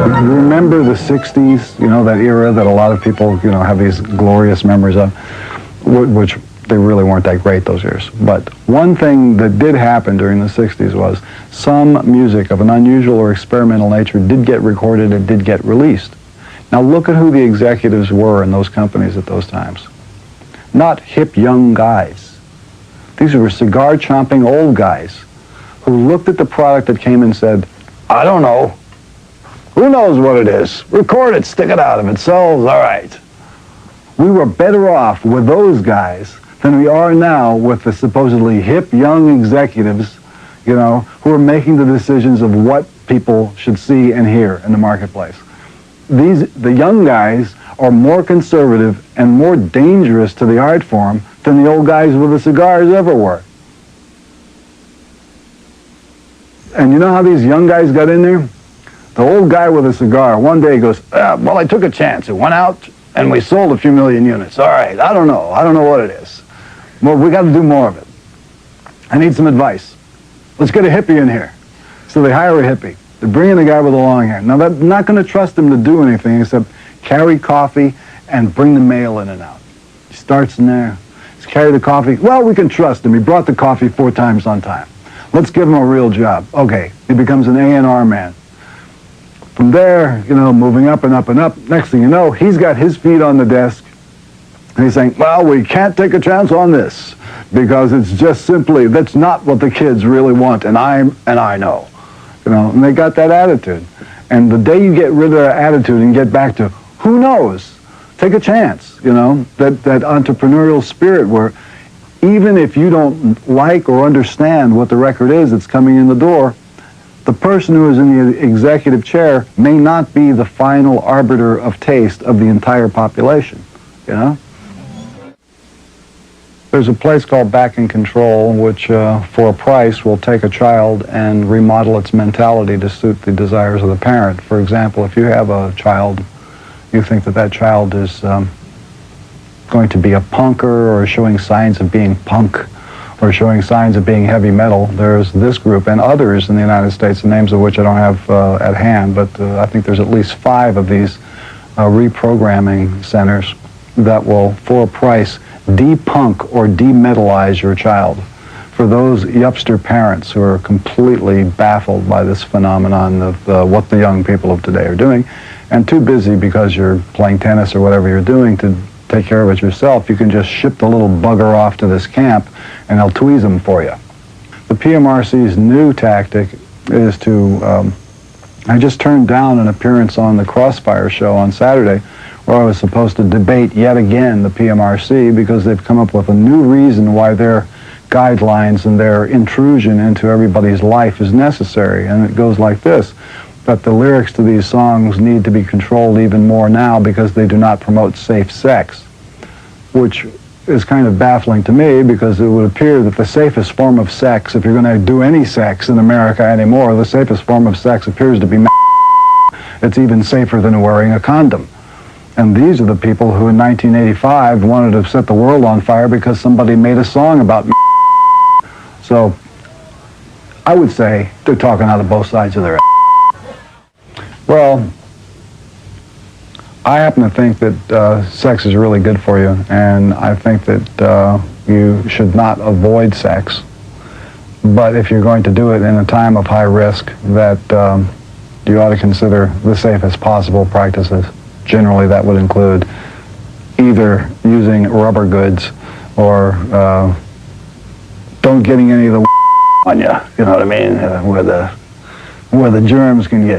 You remember the 60s, that era that a lot of people, have these glorious memories of, which they really weren't that great those years. But one thing that did happen during the 60s was some music of an unusual or experimental nature did get recorded and did get released. Now look at who the executives were in those companies at those times. Not hip young guys. These were cigar-chomping old guys who looked at the product that came and said, I don't know. Who knows what it is? Record it, stick it out. If it sells, all right. We were better off with those guys than we are now with the supposedly hip young executives, who are making the decisions of what people should see and hear in the marketplace. The young guys are more conservative and more dangerous to the art form than the old guys with the cigars ever were. And you know how these young guys got in there? The old guy with a cigar, one day goes, well, I took a chance. It went out, and we sold a few million units. All right, I don't know what it is. Well, we got to do more of it. I need some advice. Let's get a hippie in here. So they hire a hippie. They're bringing the guy with the long hair. Now, they're not going to trust him to do anything except carry coffee and bring the mail in and out. He starts in there. He's carry the coffee. Well, we can trust him. He brought the coffee 4 times on time. Let's give him a real job. Okay, he becomes an A&R man. From there, moving up and up and up, next thing you know, he's got his feet on the desk, and he's saying, well, we can't take a chance on this, because it's just simply, that's not what the kids really want, and I know. And they got that attitude. And the day you get rid of that attitude and get back to, who knows, take a chance, that entrepreneurial spirit where even if you don't like or understand what the record is that's coming in the door, the person who is in the executive chair may not be the final arbiter of taste of the entire population, There's a place called Back in Control, which for a price will take a child and remodel its mentality to suit the desires of the parent. For example, if you have a child, you think that child is going to be a punker or showing signs of being punk, or showing signs of being heavy metal, there's this group and others in the United States, the names of which I don't have at hand, but I think there's at least 5 of these reprogramming centers that will, for a price, de-punk or de-metalize your child. For those youngster parents who are completely baffled by this phenomenon of what the young people of today are doing, and too busy because you're playing tennis or whatever you're doing to take care of it yourself, you can just ship the little bugger off to this camp and they'll tweeze them for you. The PMRC's new tactic is to, I just turned down an appearance on the Crossfire show on Saturday where I was supposed to debate yet again the PMRC because they've come up with a new reason why their guidelines and their intrusion into everybody's life is necessary. And it goes like this, that the lyrics to these songs need to be controlled even more now because they do not promote safe sex, which is kind of baffling to me because it would appear that the safest form of sex, if you're going to do any sex in America anymore, the safest form of sex appears to be it's even safer than wearing a condom. And these are the people who in 1985 wanted to set the world on fire because somebody made a song about So I would say they're talking out of both sides of their Well, I happen to think that sex is really good for you, and I think that you should not avoid sex. But if you're going to do it in a time of high risk, that you ought to consider the safest possible practices. Generally, that would include either using rubber goods or don't getting any of the on you. You know what I mean? Where the germs can get